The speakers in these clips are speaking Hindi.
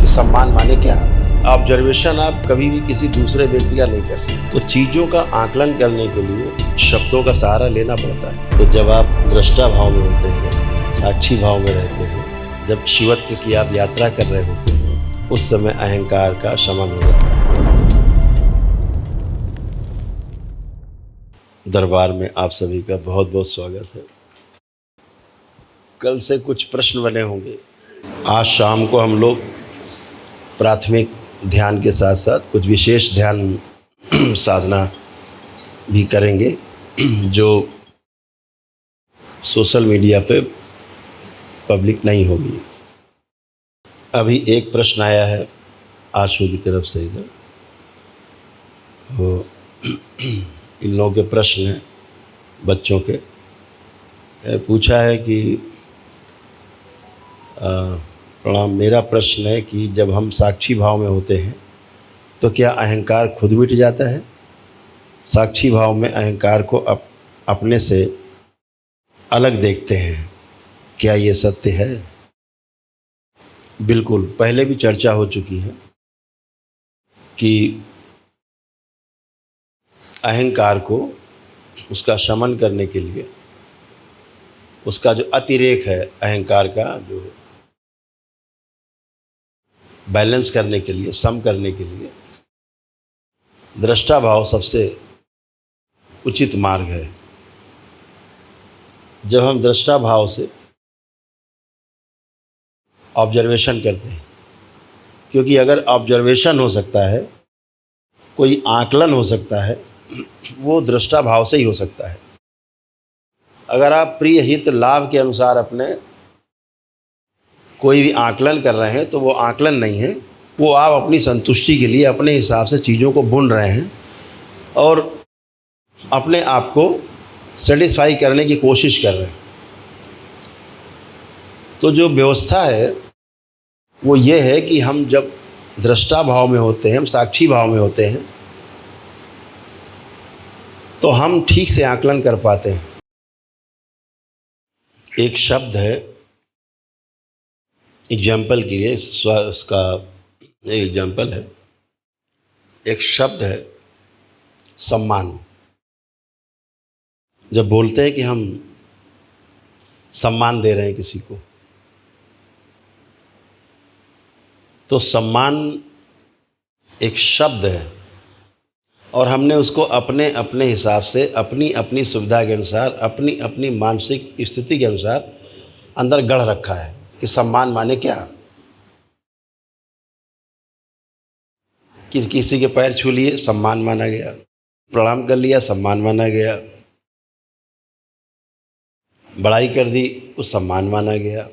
कि सम्मान माने क्या। ऑब्जर्वेशन आप कभी भी किसी दूसरे व्यक्ति का नहीं कर सकते। तो चीज़ों का आकलन करने के लिए शब्दों का सहारा लेना पड़ता है। तो जब आप दृष्टा भाव में होते हैं, साक्षी भाव में रहते हैं, जब शिवत्व की आप यात्रा कर रहे होते हैं, उस समय अहंकार का शमन हो जाता है। दरबार में आप सभी का बहुत बहुत स्वागत है। कल से कुछ प्रश्न बने होंगे। आज शाम को हम लोग प्राथमिक ध्यान के साथ साथ कुछ विशेष ध्यान साधना भी करेंगे, जो सोशल मीडिया पे पब्लिक नहीं होगी। अभी एक प्रश्न आया है आशु की तरफ से, इधर वो इन लोगों के प्रश्न हैं, बच्चों के। पूछा है कि प्रणाम, मेरा प्रश्न है कि जब हम साक्षी भाव में होते हैं तो क्या अहंकार खुद मिट जाता है? साक्षी भाव में अहंकार को अपने से अलग देखते हैं, क्या ये सत्य है? बिल्कुल, पहले भी चर्चा हो चुकी है कि अहंकार को, उसका शमन करने के लिए, उसका जो अतिरेक है अहंकार का, जो बैलेंस करने के लिए, सम करने के लिए दृष्टा भाव सबसे उचित मार्ग है। जब हम दृष्टा भाव से ऑब्जर्वेशन करते हैं, क्योंकि अगर ऑब्जर्वेशन हो सकता है, कोई आकलन हो सकता है, वो दृष्टा भाव से ही हो सकता है। अगर आप प्रिय हित लाभ के अनुसार अपने कोई भी आकलन कर रहे हैं तो वो आकलन नहीं है, वो आप अपनी संतुष्टि के लिए अपने हिसाब से चीज़ों को बुन रहे हैं और अपने आप को सेटिस्फाई करने की कोशिश कर रहे हैं। तो जो व्यवस्था है वो ये है कि हम जब दृष्टा भाव में होते हैं, हम साक्षी भाव में होते हैं, तो हम ठीक से आकलन कर पाते हैं। एक शब्द है, एग्जाम्पल के लिए इसका एक एग्जाम्पल है, एक शब्द है सम्मान। जब बोलते हैं कि हम सम्मान दे रहे हैं किसी को, तो सम्मान एक शब्द है और हमने उसको अपने अपने हिसाब से, अपनी अपनी सुविधा के अनुसार, अपनी अपनी मानसिक स्थिति के अनुसार अंदर गढ़ रखा है कि सम्मान माने क्या। कि किसी के पैर छू लिए, सम्मान माना गया। प्रणाम कर लिया, सम्मान माना गया। बड़ाई कर दी, उस सम्मान माना गया।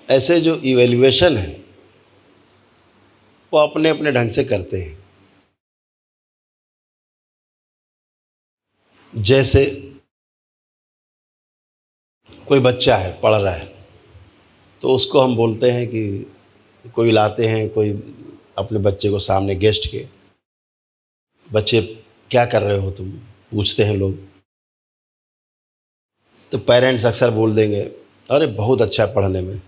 ऐसे जो इवैल्यूएशन है वो अपने अपने ढंग से करते हैं। जैसे कोई बच्चा है, पढ़ रहा है, तो उसको हम बोलते हैं कि कोई लाते हैं, कोई अपने बच्चे को सामने गेस्ट के, बच्चे क्या कर रहे हो तुम, पूछते हैं लोग। तो पेरेंट्स अक्सर बोल देंगे, अरे बहुत अच्छा है पढ़ने में।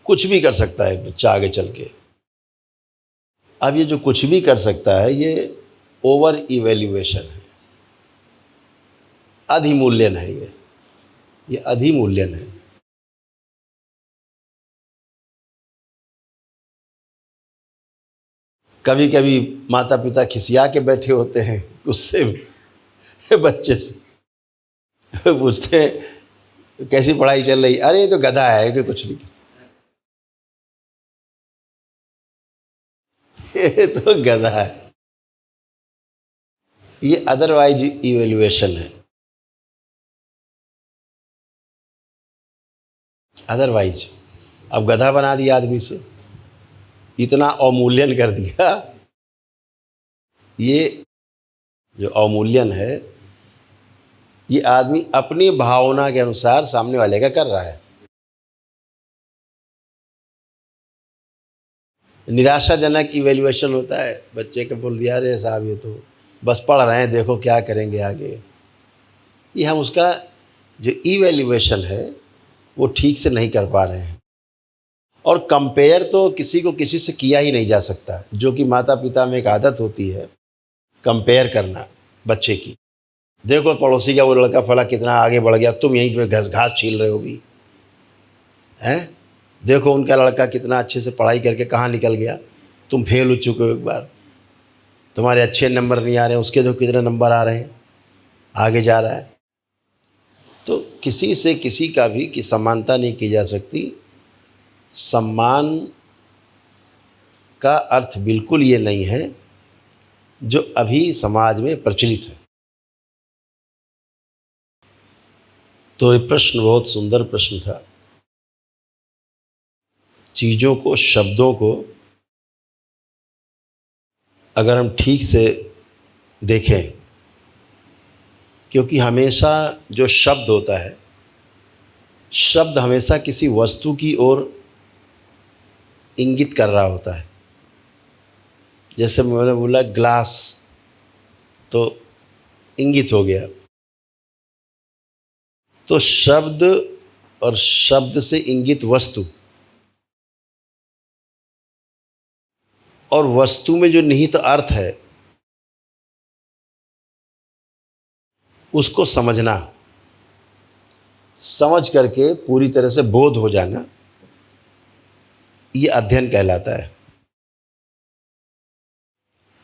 कुछ भी कर सकता है बच्चा आगे चल के। अब ये जो कुछ भी कर सकता है, ये ओवर इवैल्यूएशन है, अधिमूल्यन है। ये अधिमूल्यन है। कभी कभी माता पिता खिसिया के बैठे होते हैं, गुस्से में बच्चे से पूछते हैं कैसी पढ़ाई चल रही? अरे ये तो गधा है, ये कुछ नहीं करता। ये तो गधा है। ये अदरवाइज इवैल्यूएशन है। अदरवाइज अब गधा बना दिया आदमी से, इतना अवमूल्यन कर दिया। ये जो अवमूल्यन है, ये आदमी अपनी भावना के अनुसार सामने वाले का कर रहा है। निराशाजनक इवैल्यूएशन होता है। बच्चे को बोल दिया, अरे साहब ये तो बस पढ़ रहे हैं, देखो क्या करेंगे आगे। ये हम उसका जो इवैल्यूएशन है वो ठीक से नहीं कर पा रहे हैं और कंपेयर तो किसी को किसी से किया ही नहीं जा सकता, जो कि माता पिता में एक आदत होती है कंपेयर करना बच्चे की। देखो पड़ोसी का वो लड़का फला कितना आगे बढ़ गया, तुम यहीं पे घास छील रहे हो भी, हैं? देखो उनका लड़का कितना अच्छे से पढ़ाई करके कहाँ निकल गया, तुम फेल हो चुके हो एक बार, तुम्हारे अच्छे नंबर नहीं आ रहे हैं, उसके तो कितने नंबर आ रहे हैं, आगे जा रहा है। तो किसी से किसी का भी की समानता नहीं की जा सकती। सम्मान का अर्थ बिल्कुल ये नहीं है जो अभी समाज में प्रचलित है। तो ये प्रश्न बहुत सुंदर प्रश्न था। चीज़ों को, शब्दों को अगर हम ठीक से देखें, क्योंकि हमेशा जो शब्द होता है, शब्द हमेशा किसी वस्तु की ओर इंगित कर रहा होता है। जैसे मैंने बोला ग्लास, तो इंगित हो गया। तो शब्द और शब्द से इंगित वस्तु और वस्तु में जो निहित अर्थ है उसको समझना, समझ करके पूरी तरह से बोध हो जाना, ये अध्ययन कहलाता है।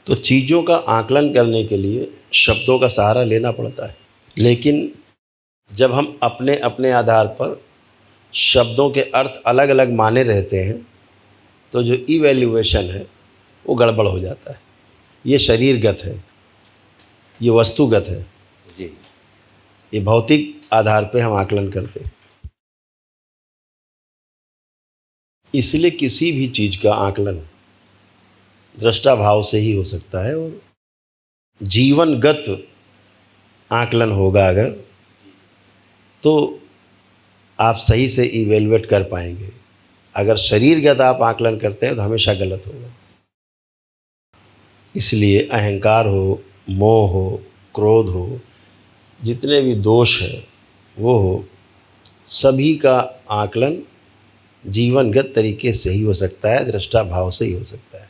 तो चीज़ों का आकलन करने के लिए शब्दों का सहारा लेना पड़ता है, लेकिन जब हम अपने अपने आधार पर शब्दों के अर्थ अलग अलग माने रहते हैं तो जो इवैल्यूएशन है वो गड़बड़ हो जाता है। ये शरीरगत है, ये वस्तुगत है जी, ये भौतिक आधार पे हम आकलन करते हैं। इसलिए किसी भी चीज़ का आकलन दृष्टा भाव से ही हो सकता है, और जीवनगत आकलन होगा अगर, तो आप सही से इवेलुएट कर पाएंगे। अगर शरीरगत आप आकलन करते हैं तो हमेशा गलत होगा। इसलिए अहंकार हो, मोह हो, क्रोध हो, जितने भी दोष है वो हो, सभी का आकलन जीवनगत तरीके से ही हो सकता है, दृष्टा भाव से ही हो सकता है।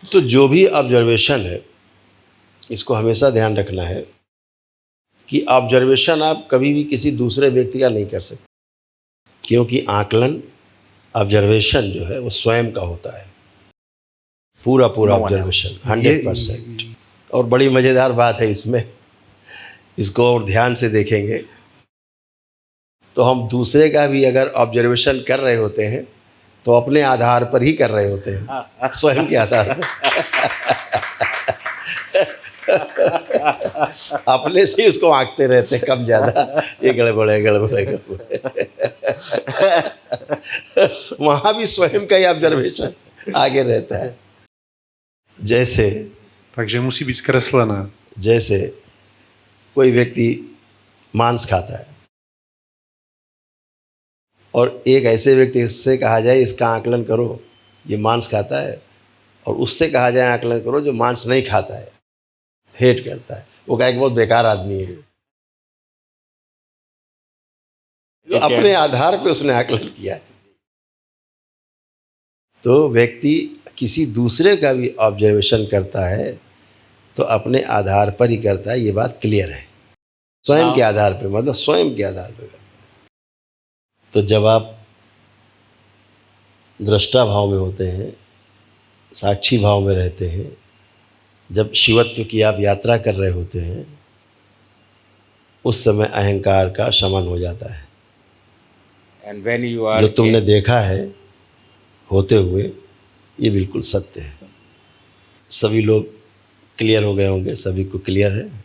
तो जो भी ऑब्जर्वेशन है, इसको हमेशा ध्यान रखना है कि ऑब्जर्वेशन आप कभी भी किसी दूसरे व्यक्ति का नहीं कर सकते, क्योंकि आकलन, ऑब्जर्वेशन जो है वो स्वयं का होता है, पूरा ऑब्जर्वेशन 100%। और बड़ी मज़ेदार बात है इसमें, इसको और ध्यान से देखेंगे तो हम दूसरे का भी अगर ऑब्जर्वेशन कर रहे होते हैं तो अपने आधार पर ही कर रहे होते हैं, स्वयं के आधार पर। अपने से ही उसको आंकते रहते हैं कम ज़्यादा, ये गड़बड़े। वहाँ भी स्वयं का ही ऑब्जर्वेशन आगे रहता है। जैसे takže musí být zkreslená. जैसे कोई व्यक्ति मांस खाता है और एक ऐसे व्यक्ति से कहा जाए इसका आकलन करो, ये मांस खाता है, और उससे कहा जाए आकलन करो जो मांस नहीं खाता है, हेट करता है, वो कहे कि बहुत बेकार आदमी है। तो अपने आधार पे उसने आकलन किया है। तो व्यक्ति किसी दूसरे का भी ऑब्जर्वेशन करता है तो अपने आधार पर ही करता है, ये बात क्लियर है। स्वयं के आधार पे, मतलब स्वयं के आधार पे करता है। तो जब आप दृष्टा भाव में होते हैं, साक्षी भाव में रहते हैं, जब शिवत्व की आप यात्रा कर रहे होते हैं, उस समय अहंकार का शमन हो जाता है। And when you are जो तुमने देखा है होते हुए, ये बिल्कुल सत्य है। सभी लोग क्लियर हो गए होंगे, सभी को क्लियर है।